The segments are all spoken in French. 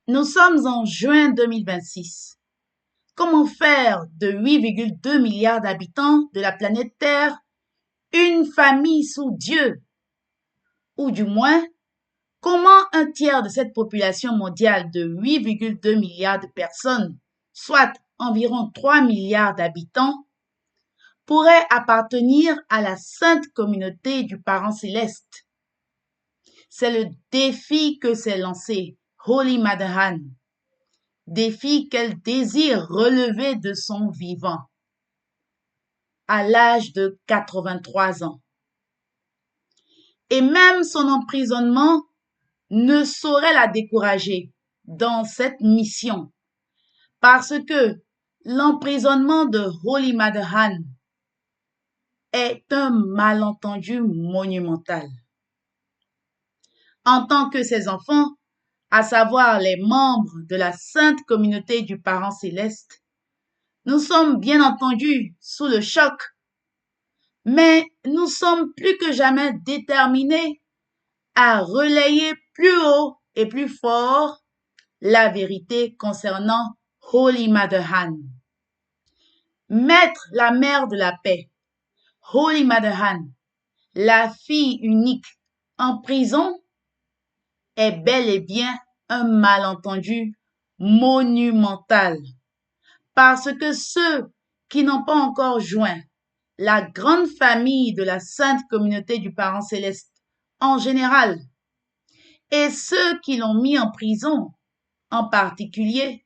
Nous sommes en juin 2026. Comment faire de 8,2 milliards d'habitants de la planète Terre une famille sous Dieu? Ou du moins, comment un tiers de cette population mondiale de 8,2 milliards de personnes, soit environ 3 milliards d'habitants, pourrait appartenir à la sainte communauté du Parent céleste? C'est le défi que s'est lancé Holy Mother Han, défi qu'elle désire relever de son vivant, à l'âge de 83 ans. Et même son emprisonnement ne saurait la décourager dans cette mission, parce que l'emprisonnement de Holy Mother Han est un malentendu monumental. En tant que ses enfants, à savoir les membres de la sainte communauté du Parent céleste, nous sommes bien entendu sous le choc, mais nous sommes plus que jamais déterminés à relayer plus haut et plus fort la vérité concernant Holy Mother Han. Mettre la mère de la paix, Holy Mother Han, la fille unique, en prison est bel et bien un malentendu monumental, parce que ceux qui n'ont pas encore joint la grande famille de la sainte communauté du Parent céleste en général, et ceux qui l'ont mis en prison en particulier,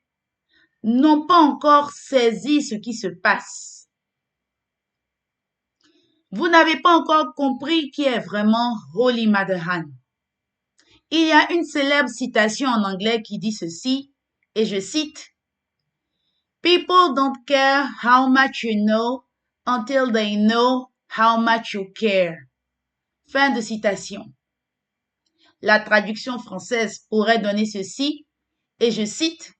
n'ont pas encore saisi ce qui se passe. Vous n'avez pas encore compris qui est vraiment Holy Mother Han. Il y a une célèbre citation en anglais qui dit ceci, et je cite, "People don't care how much you know until they know how much you care." Fin de citation. La traduction française pourrait donner ceci, et je cite,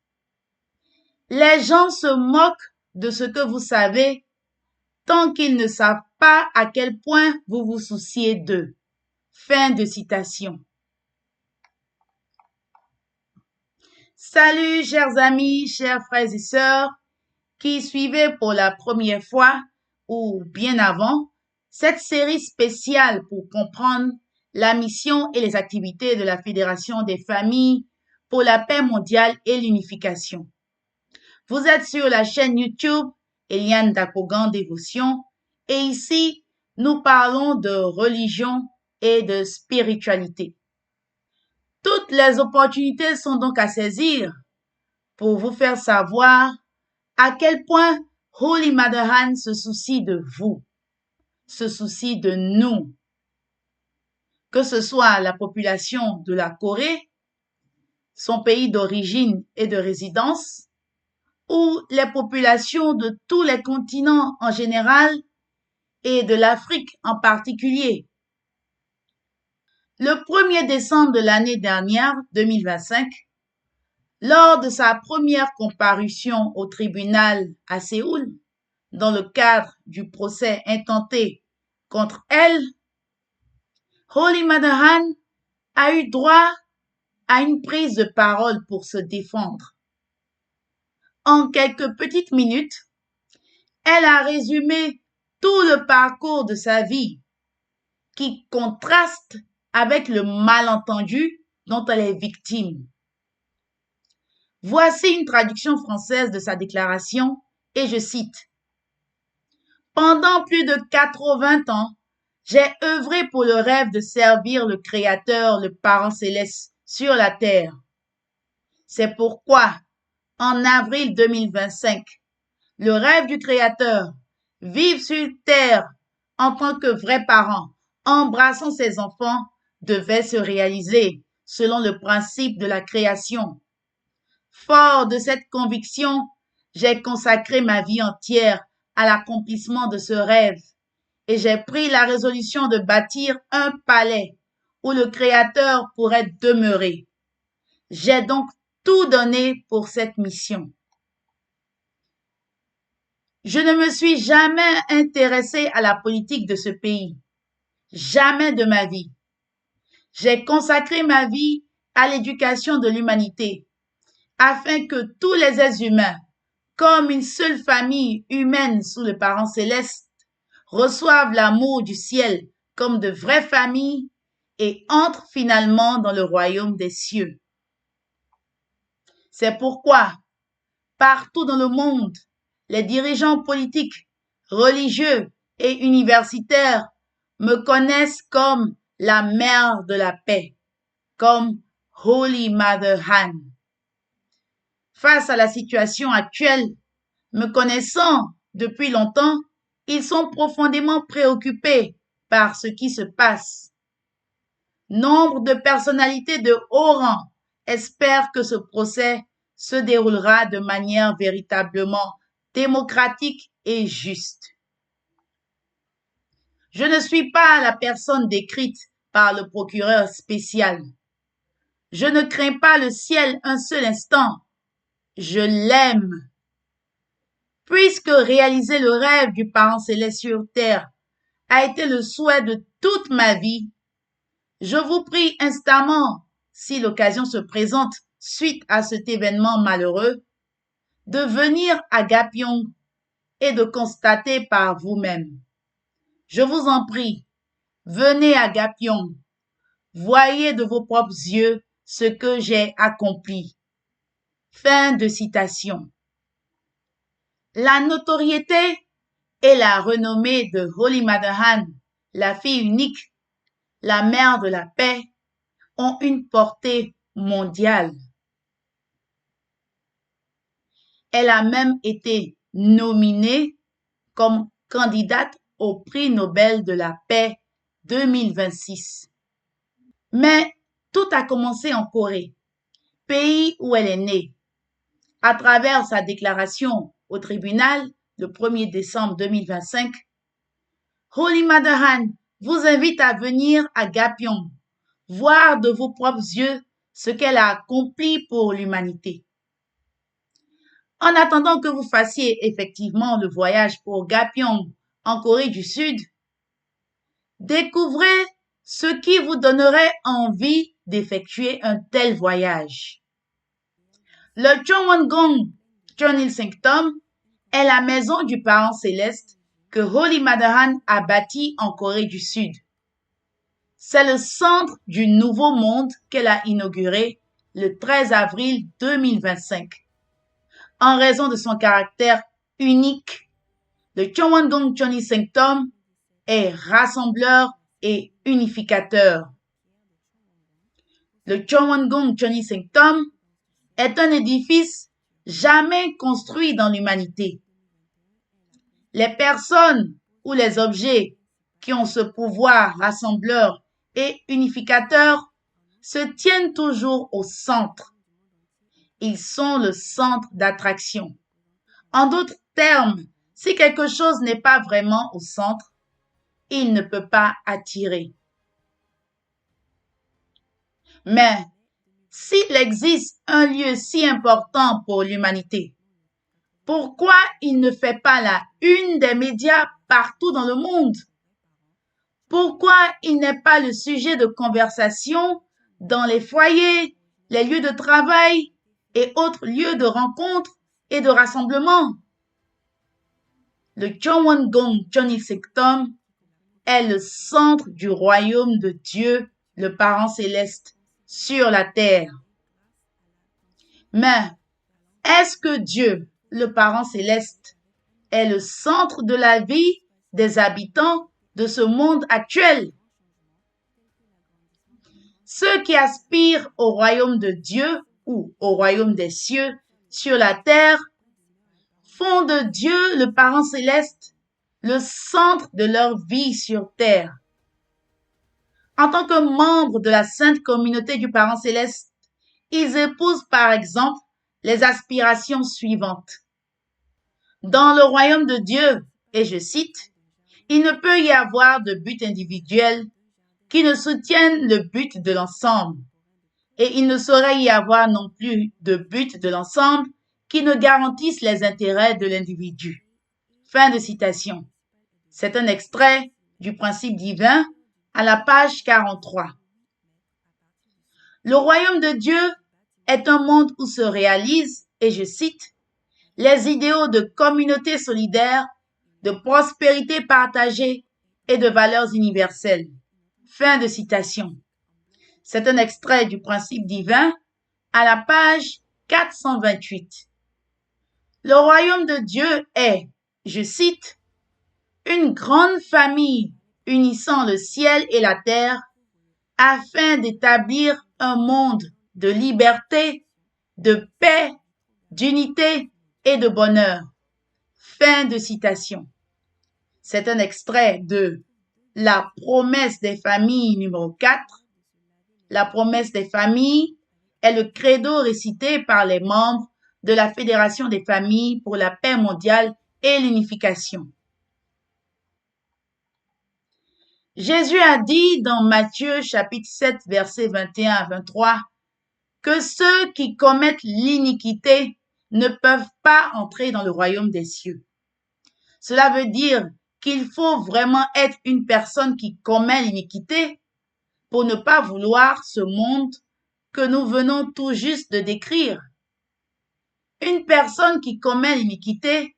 "Les gens se moquent de ce que vous savez tant qu'ils ne savent pas à quel point vous vous souciez d'eux." Fin de citation. Salut, chers amis, chers frères et sœurs qui suivez pour la première fois ou bien avant cette série spéciale pour comprendre la mission et les activités de la Fédération des familles pour la paix mondiale et l'unification. Vous êtes sur la chaîne YouTube Eliane Dakogan Dévotion et ici, nous parlons de religion et de spiritualité. Toutes les opportunités sont donc à saisir pour vous faire savoir à quel point Holy Mother Han se soucie de vous, se soucie de nous, que ce soit la population de la Corée, son pays d'origine et de résidence, ou les populations de tous les continents en général et de l'Afrique en particulier. Le 1er décembre de l'année dernière, 2025, lors de sa première comparution au tribunal à Séoul, dans le cadre du procès intenté contre elle, Holy Mother Han a eu droit à une prise de parole pour se défendre. En quelques petites minutes, elle a résumé tout le parcours de sa vie qui contraste avec le malentendu dont elle est victime. Voici une traduction française de sa déclaration et je cite, "Pendant plus de 80 ans, j'ai œuvré pour le rêve de servir le Créateur, le Parent céleste, sur la terre. C'est pourquoi, en avril 2025, le rêve du Créateur, vivre sur terre en tant que vrai parent, embrassant ses enfants, devait se réaliser selon le principe de la création. Fort de cette conviction, j'ai consacré ma vie entière à l'accomplissement de ce rêve et j'ai pris la résolution de bâtir un palais où le Créateur pourrait demeurer. J'ai donc tout donné pour cette mission. Je ne me suis jamais intéressée à la politique de ce pays. Jamais de ma vie. J'ai consacré ma vie à l'éducation de l'humanité afin que tous les êtres humains, comme une seule famille humaine sous le Parent céleste, reçoivent l'amour du ciel comme de vraies familles et entrent finalement dans le royaume des cieux. C'est pourquoi, partout dans le monde, les dirigeants politiques, religieux et universitaires me connaissent comme la mère de la paix, comme Holy Mother Han. Face à la situation actuelle, me connaissant depuis longtemps, ils sont profondément préoccupés par ce qui se passe. Nombre de personnalités de haut rang espèrent que ce procès se déroulera de manière véritablement démocratique et juste. Je ne suis pas la personne décrite par le procureur spécial. Je ne crains pas le ciel un seul instant. Je l'aime. Puisque réaliser le rêve du Parent céleste sur terre a été le souhait de toute ma vie, je vous prie instamment, si l'occasion se présente suite à cet événement malheureux, de venir à Gapyong et de constater par vous-même. Je vous en prie, venez à Gapyong, voyez de vos propres yeux ce que j'ai accompli. Fin de citation. La notoriété et la renommée de Holy Mother Han, la fille unique, la mère de la paix, ont une portée mondiale. Elle a même été nominée comme candidate au prix Nobel de la paix 2026. Mais tout a commencé en Corée, pays où elle est née. À travers sa déclaration au tribunal le 1er décembre 2025, Holy Mother Han vous invite à venir à Gapyong, voir de vos propres yeux ce qu'elle a accompli pour l'humanité. En attendant que vous fassiez effectivement le voyage pour Gapyong en Corée du Sud, découvrez ce qui vous donnerait envie d'effectuer un tel voyage. Le Chongwon-gong Cheonil Sanctum est la maison du Parent céleste que Holy Mother Han a bâti en Corée du Sud. C'est le centre du nouveau monde qu'elle a inauguré le 13 avril 2025. En raison de son caractère unique, le Chongwon-gong Cheonil Sanctum est rassembleur et unificateur. Le Chongwon-gong Cheonil Sanctum est un édifice jamais construit dans l'humanité. Les personnes ou les objets qui ont ce pouvoir rassembleur et unificateur se tiennent toujours au centre. Ils sont le centre d'attraction. En d'autres termes, si quelque chose n'est pas vraiment au centre, il ne peut pas attirer. Mais s'il existe un lieu si important pour l'humanité, pourquoi il ne fait pas la une des médias partout dans le monde? Pourquoi il n'est pas le sujet de conversation dans les foyers, les lieux de travail et autres lieux de rencontre et de rassemblement? Le Chongwon-gong Cheonil Sanctum est le centre du royaume de Dieu, le Parent céleste, sur la terre. Mais est-ce que Dieu, le Parent céleste, est le centre de la vie des habitants de ce monde actuel? Ceux qui aspirent au royaume de Dieu ou au royaume des cieux sur la terre font de Dieu, le Parent céleste, le centre de leur vie sur terre. En tant que membres de la sainte communauté du Parent céleste, ils épousent par exemple les aspirations suivantes. Dans le royaume de Dieu, et je cite, il ne peut y avoir de but individuel qui ne soutienne le but de l'ensemble, et il ne saurait y avoir non plus de but de l'ensemble qui ne garantisse les intérêts de l'individu. Fin de citation. C'est un extrait du Principe divin à la page 43. Le royaume de Dieu est un monde où se réalisent, et je cite, les idéaux de communauté solidaire, de prospérité partagée et de valeurs universelles. Fin de citation. C'est un extrait du Principe divin à la page 428. Le royaume de Dieu est, je cite, une grande famille unissant le ciel et la terre afin d'établir un monde de liberté, de paix, d'unité et de bonheur. Fin de citation. C'est un extrait de La promesse des familles numéro 4. La promesse des familles est le credo récité par les membres de la Fédération des familles pour la paix mondiale et l'unification. Jésus a dit dans Matthieu chapitre 7 versets 21 à 23 que ceux qui commettent l'iniquité ne peuvent pas entrer dans le royaume des cieux. Cela veut dire qu'il faut vraiment être une personne qui commet l'iniquité pour ne pas vouloir ce monde que nous venons tout juste de décrire. Une personne qui commet l'iniquité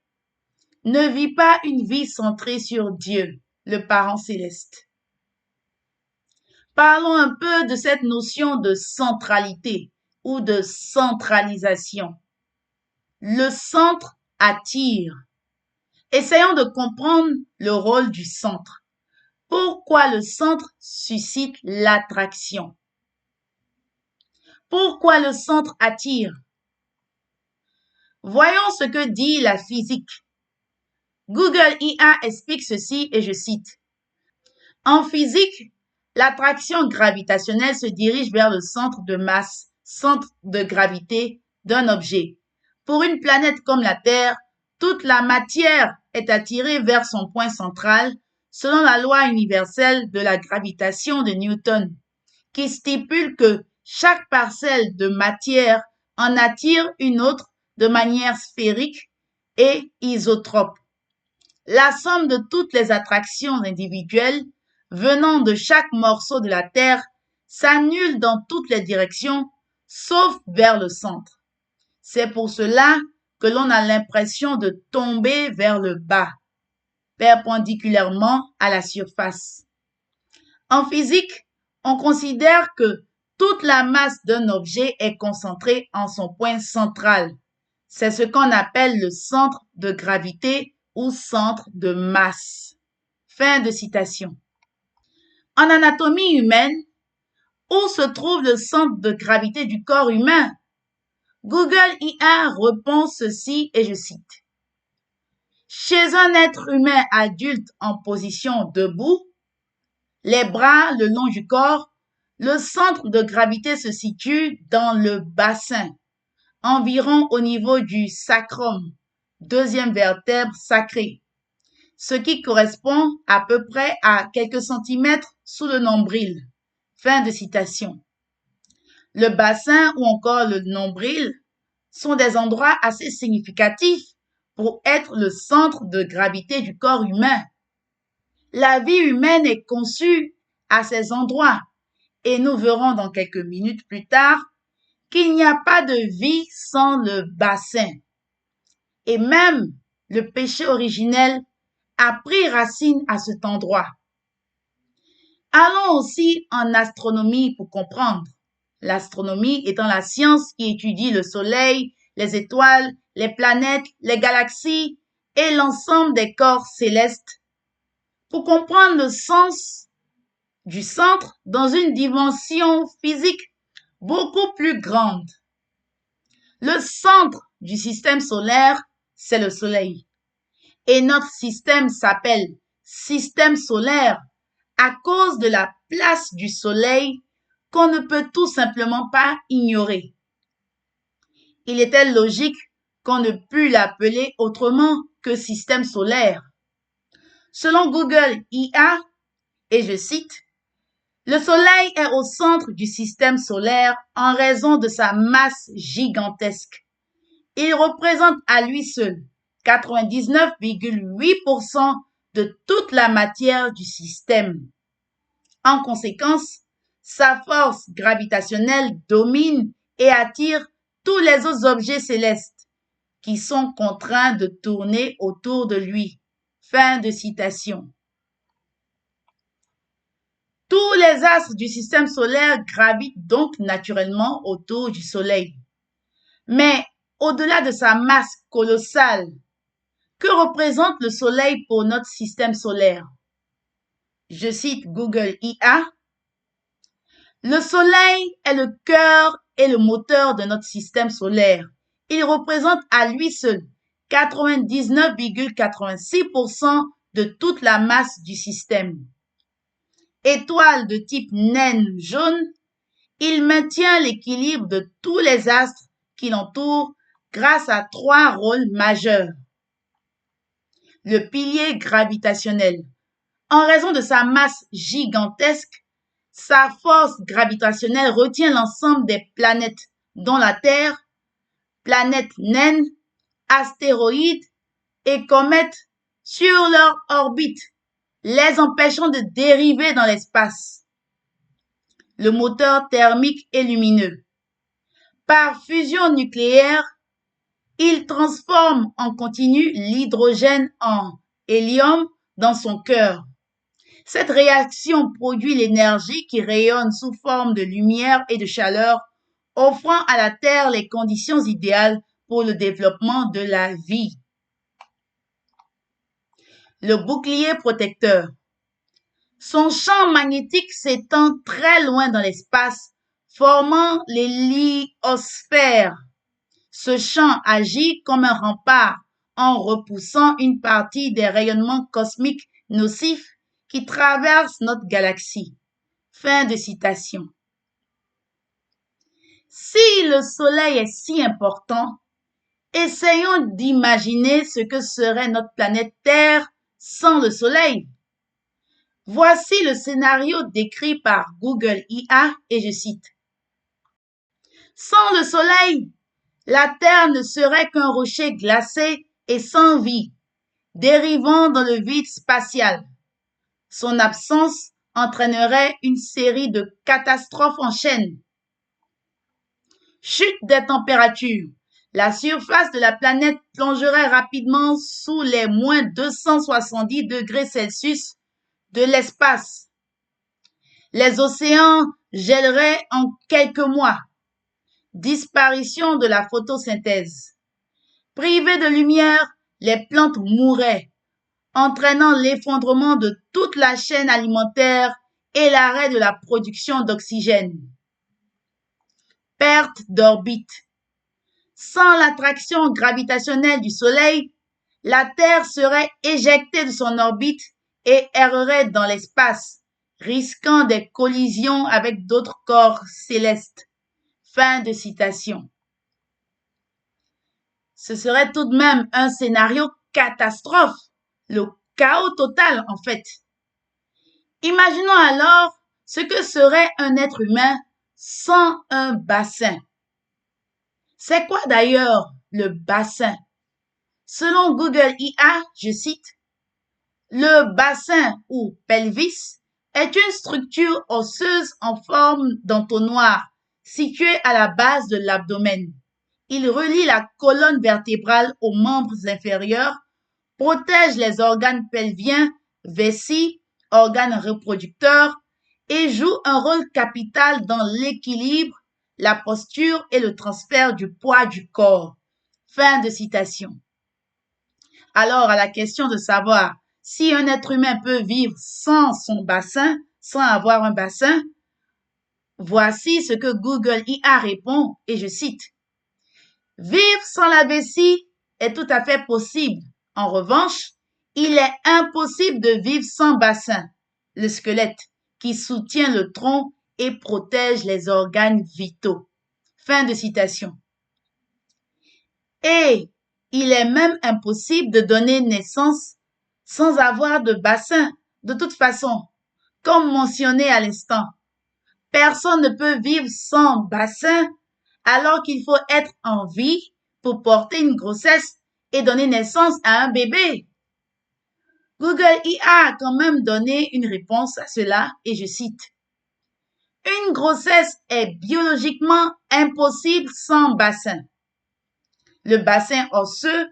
ne vit pas une vie centrée sur Dieu, le Parent céleste. Parlons un peu de cette notion de centralité ou de centralisation. Le centre attire. Essayons de comprendre le rôle du centre. Pourquoi le centre suscite l'attraction? Pourquoi le centre attire? Voyons ce que dit la physique. Google IA explique ceci et je cite. En physique, l'attraction gravitationnelle se dirige vers le centre de masse, centre de gravité d'un objet. Pour une planète comme la Terre, toute la matière est attirée vers son point central selon la loi universelle de la gravitation de Newton, qui stipule que chaque parcelle de matière en attire une autre de manière sphérique et isotrope. La somme de toutes les attractions individuelles venant de chaque morceau de la Terre s'annule dans toutes les directions, sauf vers le centre. C'est pour cela que l'on a l'impression de tomber vers le bas, perpendiculairement à la surface. En physique, on considère que toute la masse d'un objet est concentrée en son point central. C'est ce qu'on appelle le centre de gravité ou centre de masse. Fin de citation. En anatomie humaine, où se trouve le centre de gravité du corps humain? Google IA répond ceci et je cite. Chez un être humain adulte en position debout, les bras le long du corps, le centre de gravité se situe dans le bassin, environ au niveau du sacrum, deuxième vertèbre sacrée, ce qui correspond à peu près à quelques centimètres sous le nombril. Fin de citation. Le bassin ou encore le nombril sont des endroits assez significatifs pour être le centre de gravité du corps humain. La vie humaine est conçue à ces endroits et nous verrons dans quelques minutes plus tard qu'il n'y a pas de vie sans le bassin. Et même le péché originel a pris racine à cet endroit. Allons aussi en astronomie pour comprendre. L'astronomie étant la science qui étudie le Soleil, les étoiles, les planètes, les galaxies et l'ensemble des corps célestes. Pour comprendre le sens du centre dans une dimension physique beaucoup plus grande. Le centre du système solaire, c'est le Soleil. Et notre système s'appelle système solaire à cause de la place du Soleil qu'on ne peut tout simplement pas ignorer. Il était logique qu'on ne pût l'appeler autrement que système solaire. Selon Google IA, et je cite, le Soleil est au centre du système solaire en raison de sa masse gigantesque. Il représente à lui seul 99,8% de toute la matière du système. En conséquence, sa force gravitationnelle domine et attire tous les autres objets célestes qui sont contraints de tourner autour de lui. Fin de citation. Tous les astres du système solaire gravitent donc naturellement autour du Soleil. Mais au-delà de sa masse colossale, que représente le Soleil pour notre système solaire? Je cite Google IA. Le Soleil est le cœur et le moteur de notre système solaire. Il représente à lui seul 99,86% de toute la masse du système. Étoile de type naine jaune, il maintient l'équilibre de tous les astres qui l'entourent grâce à 3 rôles majeurs. Le pilier gravitationnel. En raison de sa masse gigantesque, sa force gravitationnelle retient l'ensemble des planètes, dont la Terre, planètes naines, astéroïdes et comètes sur leur orbite, les empêchant de dériver dans l'espace. Le moteur thermique et lumineux. Par fusion nucléaire, il transforme en continu l'hydrogène en hélium dans son cœur. Cette réaction produit l'énergie qui rayonne sous forme de lumière et de chaleur, offrant à la Terre les conditions idéales pour le développement de la vie. Le bouclier protecteur. Son champ magnétique s'étend très loin dans l'espace, formant l'héliosphère. Ce champ agit comme un rempart en repoussant une partie des rayonnements cosmiques nocifs qui traversent notre galaxie. Fin de citation. Si le Soleil est si important, essayons d'imaginer ce que serait notre planète Terre sans le Soleil. Voici le scénario décrit par Google IA et je cite. Sans le Soleil, la Terre ne serait qu'un rocher glacé et sans vie, dérivant dans le vide spatial. Son absence entraînerait une série de catastrophes en chaîne. Chute des températures. La surface de la planète plongerait rapidement sous les moins 270 degrés Celsius de l'espace. Les océans gèleraient en quelques mois. Disparition de la photosynthèse. Privées de lumière, les plantes mourraient, entraînant l'effondrement de toute la chaîne alimentaire et l'arrêt de la production d'oxygène. Perte d'orbite. Sans l'attraction gravitationnelle du Soleil, la Terre serait éjectée de son orbite et errerait dans l'espace, risquant des collisions avec d'autres corps célestes. Fin de citation. Ce serait tout de même un scénario catastrophe, le chaos total en fait. Imaginons alors ce que serait un être humain sans un bassin. C'est quoi d'ailleurs le bassin? Selon Google IA, je cite, le bassin ou pelvis est une structure osseuse en forme d'entonnoir située à la base de l'abdomen. Il relie la colonne vertébrale aux membres inférieurs, protège les organes pelviens, vessie, organes reproducteurs et joue un rôle capital dans l'équilibre, la posture et le transfert du poids du corps. Fin de citation. Alors, à la question de savoir si un être humain peut vivre sans son bassin, sans avoir un bassin, voici ce que Google IA répond, et je cite. Vivre sans la vessie est tout à fait possible. En revanche, il est impossible de vivre sans bassin, le squelette, qui soutient le tronc et protège les organes vitaux. Fin de citation. Et il est même impossible de donner naissance sans avoir de bassin. De toute façon, comme mentionné à l'instant, personne ne peut vivre sans bassin alors qu'il faut être en vie pour porter une grossesse et donner naissance à un bébé. Google IA a quand même donné une réponse à cela et je cite. Une grossesse est biologiquement impossible sans bassin. Le bassin osseux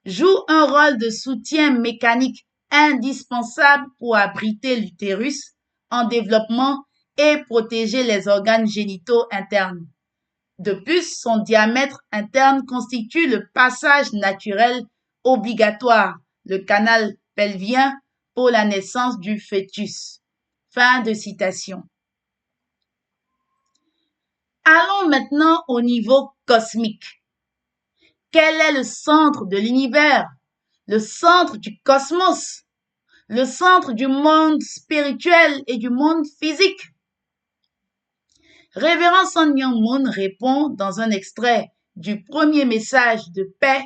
joue un rôle de soutien mécanique indispensable pour abriter l'utérus en développement et protéger les organes génitaux internes. De plus, son diamètre interne constitue le passage naturel obligatoire, le canal pelvien, pour la naissance du fœtus. Fin de citation. Allons maintenant au niveau cosmique. Quel est le centre de l'univers, le centre du cosmos, le centre du monde spirituel et du monde physique? Révérend Sun Myung Moon répond dans un extrait du premier message de paix,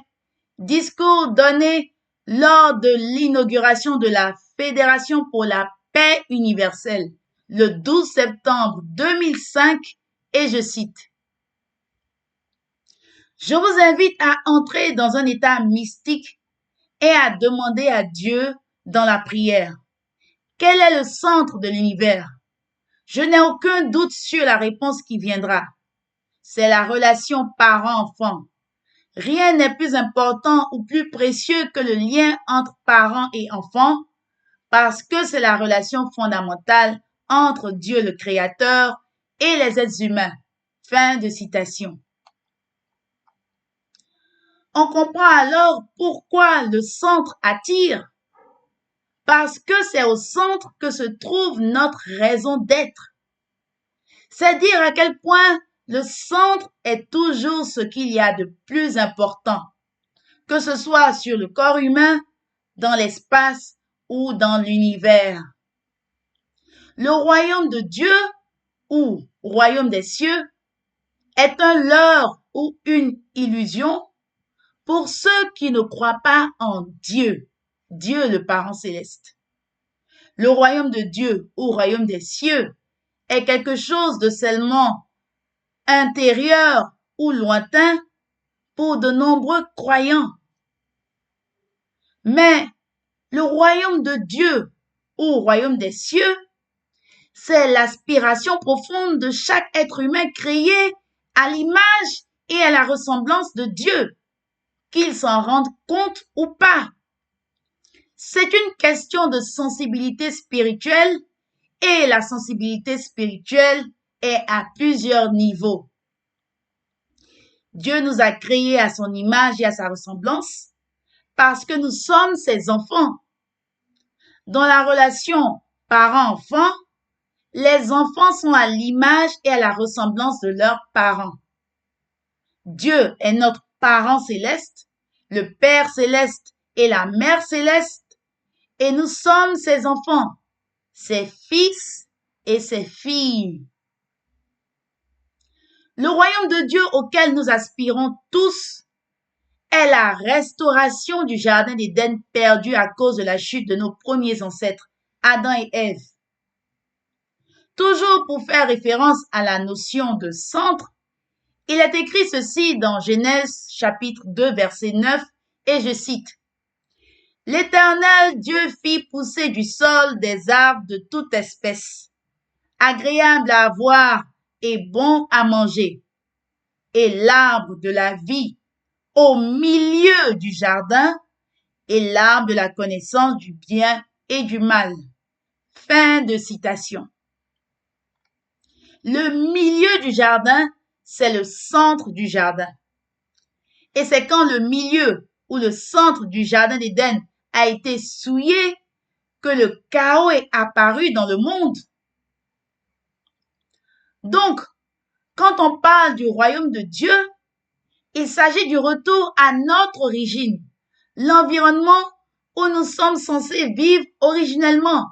discours donné lors de l'inauguration de la Fédération pour la paix universelle le 12 septembre 2005, et je cite: « Je vous invite à entrer dans un état mystique et à demander à Dieu dans la prière. Quel est le centre de l'univers? Je n'ai aucun doute sur la réponse qui viendra. C'est la relation parent-enfant. Rien n'est plus important ou plus précieux que le lien entre parents et enfants, parce que c'est la relation fondamentale entre Dieu le Créateur et les êtres humains. » Fin de citation. On comprend alors pourquoi le centre attire. Parce que c'est au centre que se trouve notre raison d'être. C'est dire à quel point le centre est toujours ce qu'il y a de plus important, que ce soit sur le corps humain, dans l'espace ou dans l'univers. Le royaume de Dieu, ou royaume des cieux, est un leurre ou une illusion pour ceux qui ne croient pas en Dieu, Dieu le Parent céleste. Le royaume de Dieu ou royaume des cieux est quelque chose de seulement intérieur ou lointain pour de nombreux croyants. Mais le royaume de Dieu ou royaume des cieux, c'est l'aspiration profonde de chaque être humain créé à l'image et à la ressemblance de Dieu, qu'il s'en rende compte ou pas. C'est une question de sensibilité spirituelle, et la sensibilité spirituelle est à plusieurs niveaux. Dieu nous a créés à son image et à sa ressemblance parce que nous sommes ses enfants. Dans la relation parent-enfant, les enfants sont à l'image et à la ressemblance de leurs parents. Dieu est notre parent céleste, le Père céleste et la Mère céleste, et nous sommes ses enfants, ses fils et ses filles. Le royaume de Dieu auquel nous aspirons tous est la restauration du jardin d'Éden perdu à cause de la chute de nos premiers ancêtres, Adam et Ève. Toujours pour faire référence à la notion de centre, il est écrit ceci dans Genèse chapitre 2 verset 9, et je cite: « L'Éternel Dieu fit pousser du sol des arbres de toute espèce, agréables à voir et bons à manger, et l'arbre de la vie au milieu du jardin, et l'arbre de la connaissance du bien et du mal. » Fin de citation. Le milieu du jardin, c'est le centre du jardin. Et c'est quand le milieu ou le centre du jardin d'Éden a été souillé que le chaos est apparu dans le monde. Donc, quand on parle du royaume de Dieu, il s'agit du retour à notre origine, l'environnement où nous sommes censés vivre originellement.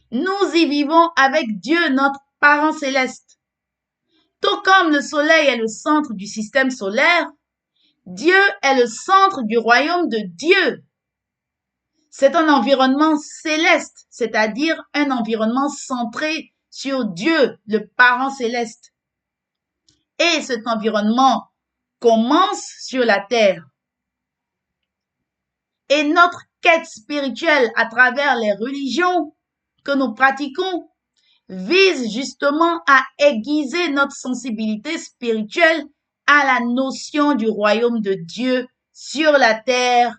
Nous y vivons avec Dieu, notre parent céleste. Tout comme le soleil est le centre du système solaire, Dieu est le centre du royaume de Dieu. C'est un environnement céleste, c'est-à-dire un environnement centré sur Dieu, le parent céleste. Et cet environnement commence sur la terre. Et notre quête spirituelle à travers les religions que nous pratiquons vise justement à aiguiser notre sensibilité spirituelle à la notion du royaume de Dieu sur la terre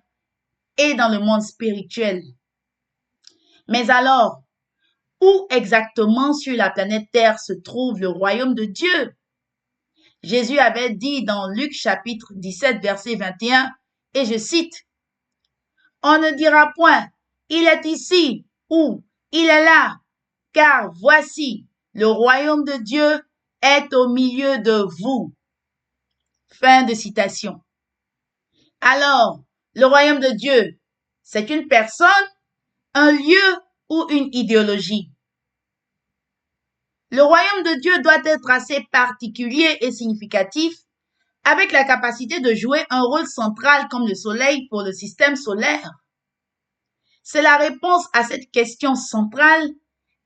et dans le monde spirituel. Mais alors, où exactement sur la planète Terre se trouve le royaume de Dieu? Jésus avait dit dans Luc chapitre 17, verset 21, et je cite, « On ne dira point, il est ici ou il est là, car voici, le royaume de Dieu est au milieu de vous. » Fin de citation. Alors, le royaume de Dieu, c'est une personne, un lieu ou une idéologie? Le royaume de Dieu doit être assez particulier et significatif, avec la capacité de jouer un rôle central comme le soleil pour le système solaire. C'est la réponse à cette question centrale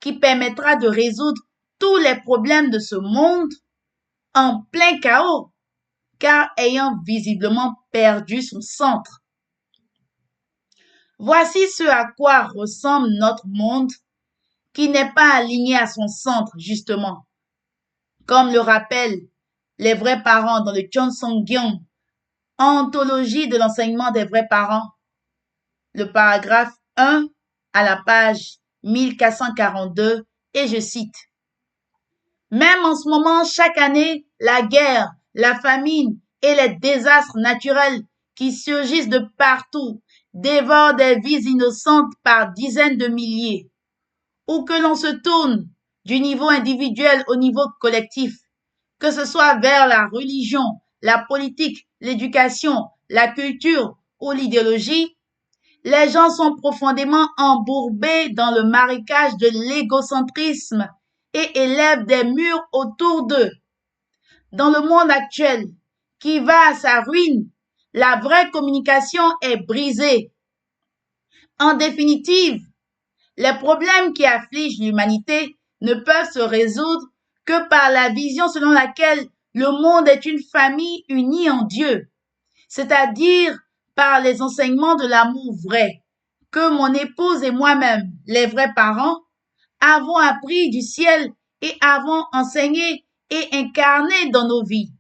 qui permettra de résoudre tous les problèmes de ce monde en plein chaos, car ayant visiblement perdu son centre. Voici ce à quoi ressemble notre monde qui n'est pas aligné à son centre, justement. Comme le rappellent les vrais parents dans le Cheonsong-gyeong, Anthologie de l'enseignement des vrais parents, le paragraphe 1 à la page 1442, et je cite, « Même en ce moment, chaque année, la guerre, la famine et les désastres naturels qui surgissent de partout dévorent des vies innocentes par dizaines de milliers. Où que l'on se tourne, du niveau individuel au niveau collectif, que ce soit vers la religion, la politique, l'éducation, la culture ou l'idéologie, les gens sont profondément embourbés dans le marécage de l'égocentrisme et élèvent des murs autour d'eux. Dans le monde actuel, qui va à sa ruine, la vraie communication est brisée. En définitive, les problèmes qui affligent l'humanité ne peuvent se résoudre que par la vision selon laquelle le monde est une famille unie en Dieu, c'est-à-dire par les enseignements de l'amour vrai, que mon épouse et moi-même, les vrais parents, avons appris du ciel et avons enseigné et incarné dans nos vies.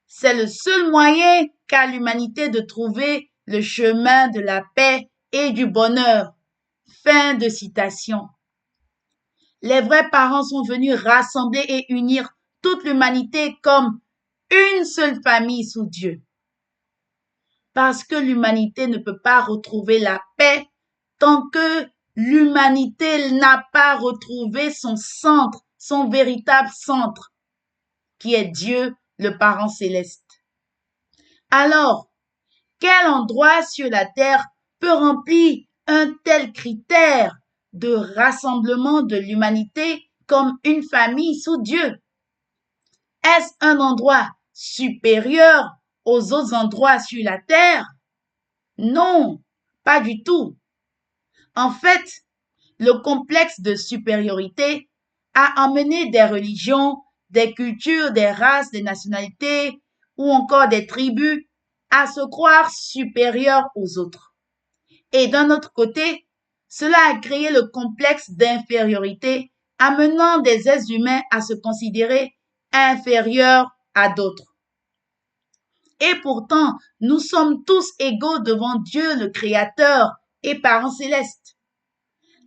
C'est le seul moyen qu'a l'humanité de trouver le chemin de la paix et du bonheur. Fin de citation. Les vrais parents sont venus rassembler et unir toute l'humanité comme une seule famille sous Dieu. Parce que l'humanité ne peut pas retrouver la paix tant que l'humanité n'a pas retrouvé son centre, son véritable centre, qui est Dieu, le Parent céleste. Alors, quel endroit sur la terre peut remplir un tel critère de rassemblement de l'humanité comme une famille sous Dieu? Est-ce un endroit supérieur aux autres endroits sur la terre? Non, pas du tout. En fait, le complexe de supériorité a emmené des religions, des cultures, des races, des nationalités ou encore des tribus à se croire supérieurs aux autres. Et d'un autre côté, cela a créé le complexe d'infériorité, amenant des êtres humains à se considérer inférieurs à d'autres. Et pourtant, nous sommes tous égaux devant Dieu le Créateur et Parent céleste.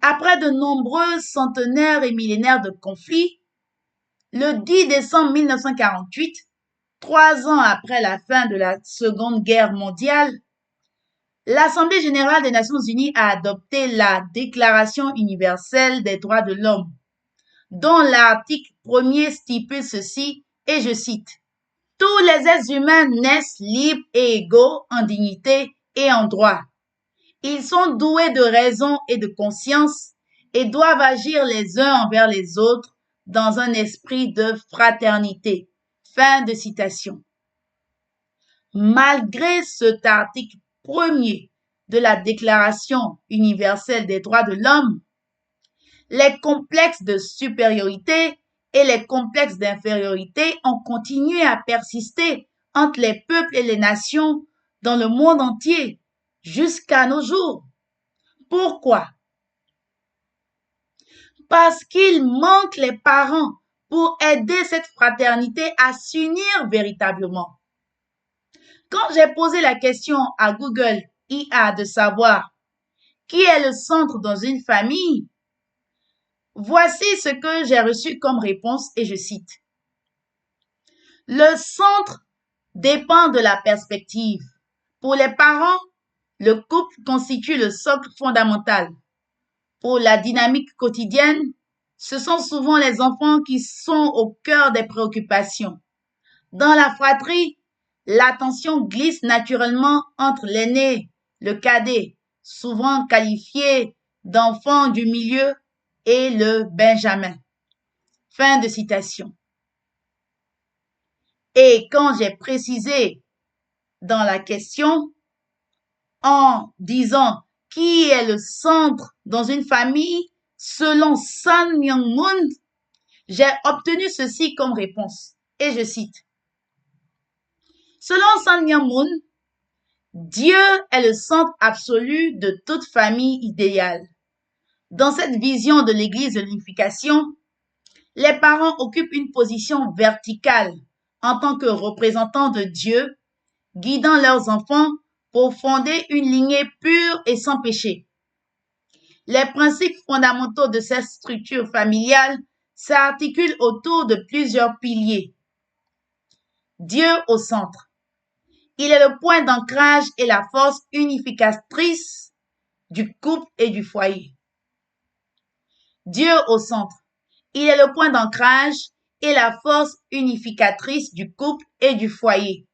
Après de nombreux centenaires et millénaires de conflits, le 10 décembre 1948, 3 ans après la fin de la Seconde Guerre mondiale, l'Assemblée générale des Nations unies a adopté la Déclaration universelle des droits de l'homme, dont l'article 1er stipule ceci, et je cite, « Tous les êtres humains naissent libres et égaux en dignité et en droit. Ils sont doués de raison et de conscience et doivent agir les uns envers les autres dans un esprit de fraternité. » Fin de citation. Malgré cet article premier de la Déclaration universelle des droits de l'homme, les complexes de supériorité et les complexes d'infériorité ont continué à persister entre les peuples et les nations dans le monde entier jusqu'à nos jours. Pourquoi? parce qu'il manque les parents pour aider cette fraternité à s'unir véritablement. Quand j'ai posé la question à Google IA de savoir qui est le centre dans une famille, voici ce que j'ai reçu comme réponse et je cite. Le centre dépend de la perspective. Pour les parents, le couple constitue le socle fondamental. Pour la dynamique quotidienne, ce sont souvent les enfants qui sont au cœur des préoccupations. Dans la fratrie, l'attention glisse naturellement entre l'aîné, le cadet, souvent qualifié d'enfant du milieu, et le benjamin. Fin de citation. Et quand j'ai précisé dans la question, en disant qui est le centre dans une famille, selon Sun Myung Moon, j'ai obtenu ceci comme réponse. Et je cite. Selon Sun Myung Moon, Dieu est le centre absolu de toute famille idéale. Dans cette vision de l'Église de l'unification, les parents occupent une position verticale en tant que représentants de Dieu, guidant leurs enfants pour fonder une lignée pure et sans péché. Les principes fondamentaux de cette structure familiale s'articulent autour de plusieurs piliers. Dieu au centre. Il est le point d'ancrage et la force unificatrice du couple et du foyer. Dieu au centre. Il est le point d'ancrage et la force unificatrice du couple et du foyer.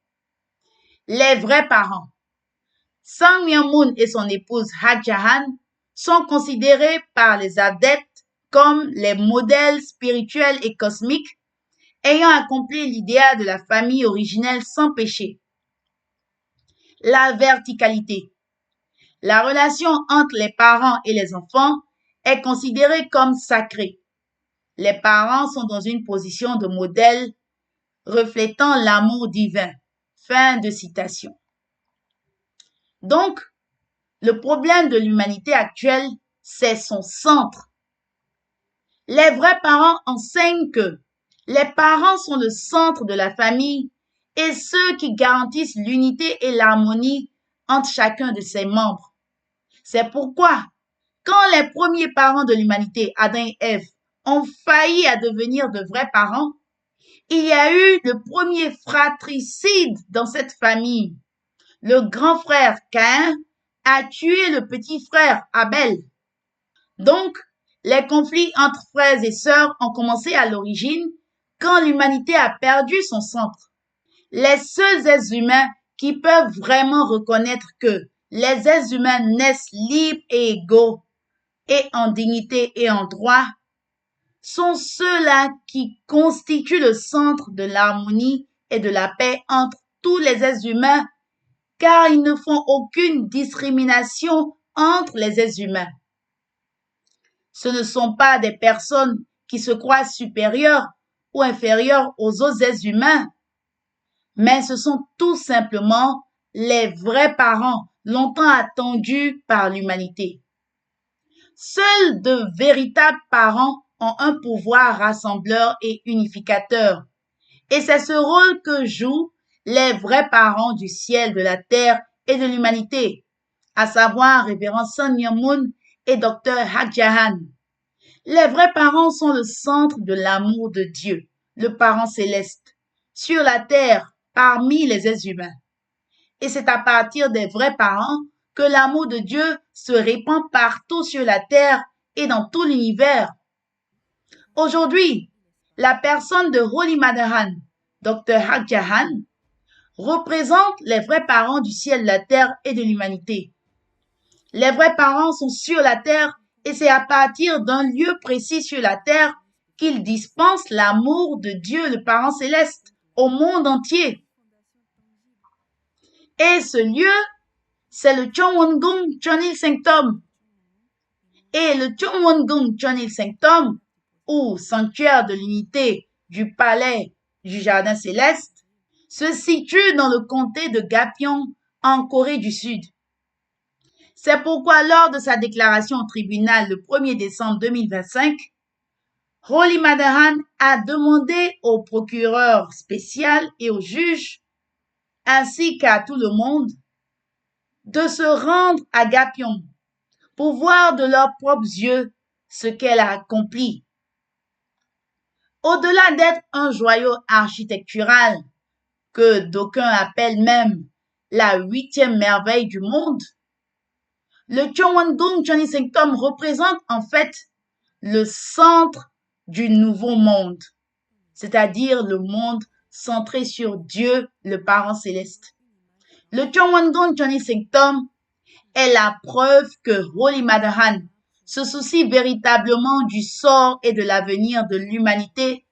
Les vrais parents. Sun Myung Moon et son épouse Ha Jahan sont considérés par les adeptes comme les modèles spirituels et cosmiques ayant accompli l'idéal de la famille originelle sans péché. La verticalité. La relation entre les parents et les enfants est considérée comme sacrée. Les parents sont dans une position de modèle reflétant l'amour divin. Fin de citation. Donc, le problème de l'humanité actuelle, c'est son centre. Les vrais parents enseignent que les parents sont le centre de la famille et ceux qui garantissent l'unité et l'harmonie entre chacun de ses membres. C'est pourquoi, quand les premiers parents de l'humanité, Adam et Ève, ont failli à devenir de vrais parents, il y a eu le premier fratricide dans cette famille. Le grand frère Caïn a tué le petit frère Abel. Donc, les conflits entre frères et sœurs ont commencé à l'origine quand l'humanité a perdu son centre. Les seuls êtres humains qui peuvent vraiment reconnaître que les êtres humains naissent libres et égaux et en dignité et en droit sont ceux-là qui constituent le centre de l'harmonie et de la paix entre tous les êtres humains, car ils ne font aucune discrimination entre les êtres humains. Ce ne sont pas des personnes qui se croient supérieures ou inférieures aux autres êtres humains, mais ce sont tout simplement les vrais parents longtemps attendus par l'humanité. Seuls de véritables parents ont un pouvoir rassembleur et unificateur. Et c'est ce rôle que jouent les vrais parents du ciel, de la terre et de l'humanité, à savoir révérend Sun Myung Moon et Dr. Ha Jahan. Les vrais parents sont le centre de l'amour de Dieu, le parent céleste, sur la terre, parmi les êtres humains. Et c'est à partir des vrais parents que l'amour de Dieu se répand partout sur la terre et dans tout l'univers. Aujourd'hui, la personne de Holy Mother, Dr. Ha Jahan, représente les vrais parents du ciel, de la terre et de l'humanité. Les vrais parents sont sur la terre et c'est à partir d'un lieu précis sur la terre qu'ils dispensent l'amour de Dieu, le parent céleste, au monde entier. Et ce lieu, c'est le Chongwon-gung Chonil Sanctum. Et le Chongwon-gung Chonil Sanctum, ou sanctuaire de l'unité du palais du jardin céleste, se situe dans le comté de Gapyeong, en Corée du Sud. C'est pourquoi lors de sa déclaration au tribunal le 1er décembre 2025, Holy Madahan a demandé au procureur spécial et au juge, ainsi qu'à tout le monde, de se rendre à Gapion pour voir de leurs propres yeux ce qu'elle a accompli. Au-delà d'être un joyau architectural que d'aucuns appellent même la 8e merveille du monde, le Chowandong Johnny Sanctum représente en fait le centre du nouveau monde, c'est-à-dire le monde centré sur Dieu, le Parent céleste. Le Chowandong Johnny Sanctum est la preuve que Holy Madahan se soucie véritablement du sort et de l'avenir de l'humanité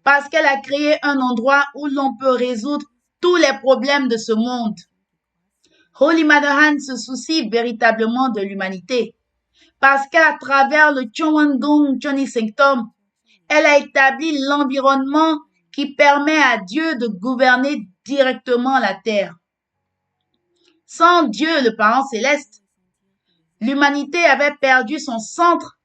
parce qu'elle a créé un endroit où l'on peut résoudre tous les problèmes de ce monde. Holy Madahan se soucie véritablement de l'humanité parce qu'à travers le Chowandong Johnny Sanctum, elle a établi l'environnement qui permet à Dieu de gouverner directement la terre. Sans Dieu, le Parent céleste, l'humanité avait perdu son centre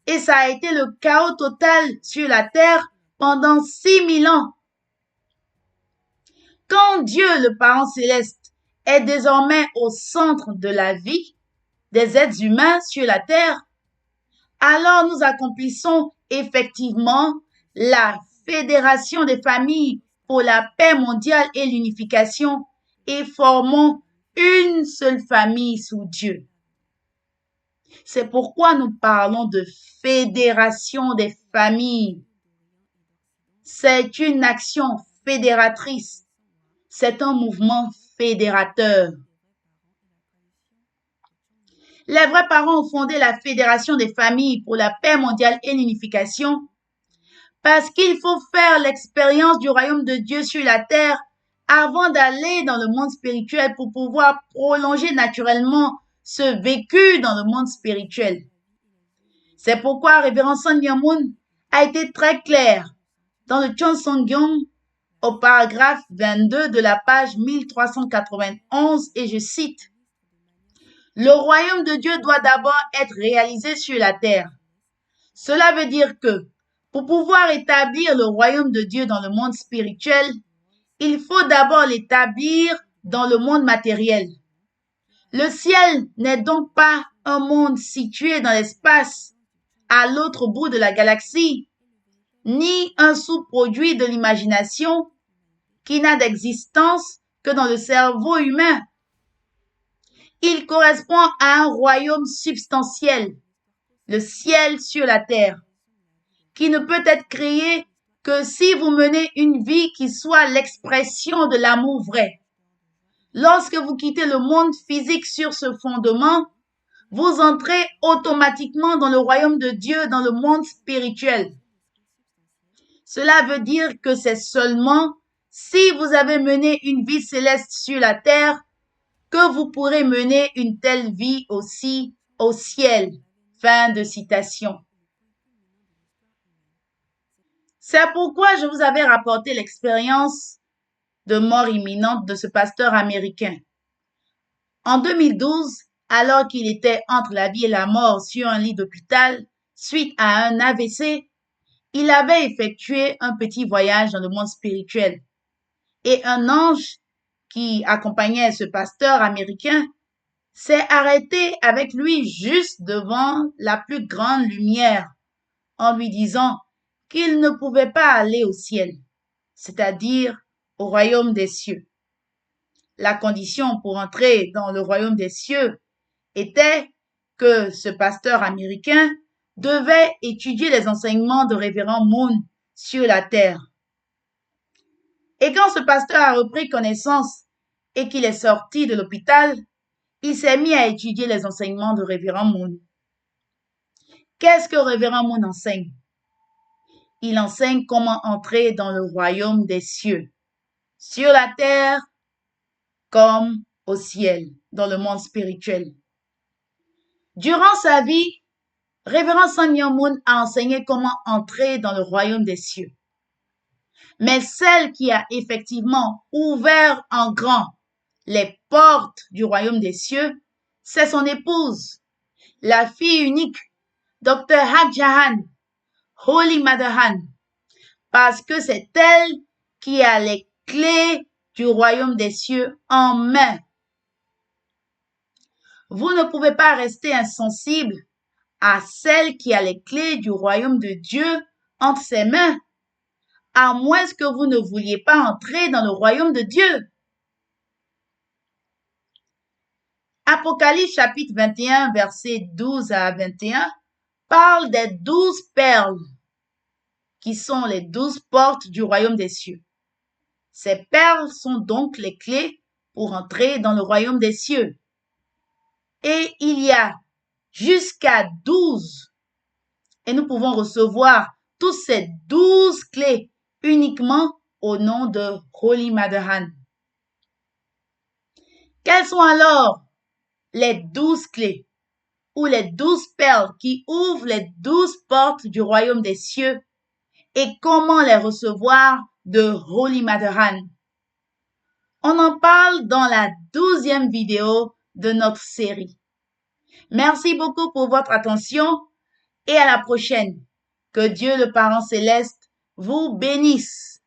et ça a été le chaos total sur la terre pendant 6000 ans. Quand Dieu, le Parent céleste, est désormais au centre de la vie des êtres humains sur la terre, alors nous accomplissons effectivement la fédération des familles pour la paix mondiale et l'unification et formons une seule famille sous Dieu. C'est pourquoi nous parlons de fédération des familles. C'est une action fédératrice. C'est un mouvement fédérateur. Les vrais parents ont fondé la Fédération des familles pour la paix mondiale et l'unification parce qu'il faut faire l'expérience du royaume de Dieu sur la terre avant d'aller dans le monde spirituel pour pouvoir prolonger naturellement ce vécu dans le monde spirituel. C'est pourquoi Révérend Sun Myung Moon a été très clair dans le Chon Song-gyong au paragraphe 22 de la page 1391 et je cite « Le royaume de Dieu doit d'abord être réalisé sur la terre. Cela veut dire que pour pouvoir établir le royaume de Dieu dans le monde spirituel, il faut d'abord l'établir dans le monde matériel. Le ciel n'est donc pas un monde situé dans l'espace, à l'autre bout de la galaxie, ni un sous-produit de l'imagination qui n'a d'existence que dans le cerveau humain. Il correspond à un royaume substantiel, le ciel sur la terre, qui ne peut être créé que si vous menez une vie qui soit l'expression de l'amour vrai. Lorsque vous quittez le monde physique sur ce fondement, vous entrez automatiquement dans le royaume de Dieu, dans le monde spirituel. Cela veut dire que c'est seulement si vous avez mené une vie céleste sur la terre que vous pourrez mener une telle vie aussi au ciel. Fin de citation. C'est pourquoi je vous avais rapporté l'expérience de mort imminente de ce pasteur américain. En 2012, alors qu'il était entre la vie et la mort sur un lit d'hôpital suite à un AVC, il avait effectué un petit voyage dans le monde spirituel. Et un ange qui accompagnait ce pasteur américain s'est arrêté avec lui juste devant la plus grande lumière en lui disant qu'il ne pouvait pas aller au ciel, c'est-à-dire au royaume des cieux. La condition pour entrer dans le royaume des cieux était que ce pasteur américain devait étudier les enseignements de Révérend Moon sur la terre. Et quand ce pasteur a repris connaissance et qu'il est sorti de l'hôpital, il s'est mis à étudier les enseignements de Révérend Moon. Qu'est-ce que Révérend Moon enseigne? Il enseigne comment entrer dans le royaume des cieux, sur la terre comme au ciel, dans le monde spirituel. Durant sa vie, Révérend Sun Myung Moon a enseigné comment entrer dans le royaume des cieux. Mais celle qui a effectivement ouvert en grand les portes du royaume des cieux, c'est son épouse, la fille unique, Dr. Hak Ja Han, Holy Mother Han, parce que c'est elle qui a les clés du royaume des cieux en main. Vous ne pouvez pas rester insensible à celle qui a les clés du royaume de Dieu entre ses mains, à moins que vous ne vouliez pas entrer dans le royaume de Dieu. Apocalypse chapitre 21, versets 12 à 21, parle des 12 perles, qui sont les 12 portes du royaume des cieux. Ces perles sont donc les clés pour entrer dans le royaume des cieux. Et il y a jusqu'à 12. Et nous pouvons recevoir toutes ces 12 clés uniquement au nom de Holy Mother Han. Quelles sont alors les 12 clés ou les 12 perles qui ouvrent les 12 portes du royaume des cieux et comment les recevoir de Holy Mother Han? On en parle dans la 12e vidéo de notre série. Merci beaucoup pour votre attention et à la prochaine. Que Dieu le Parent Céleste vous bénisse.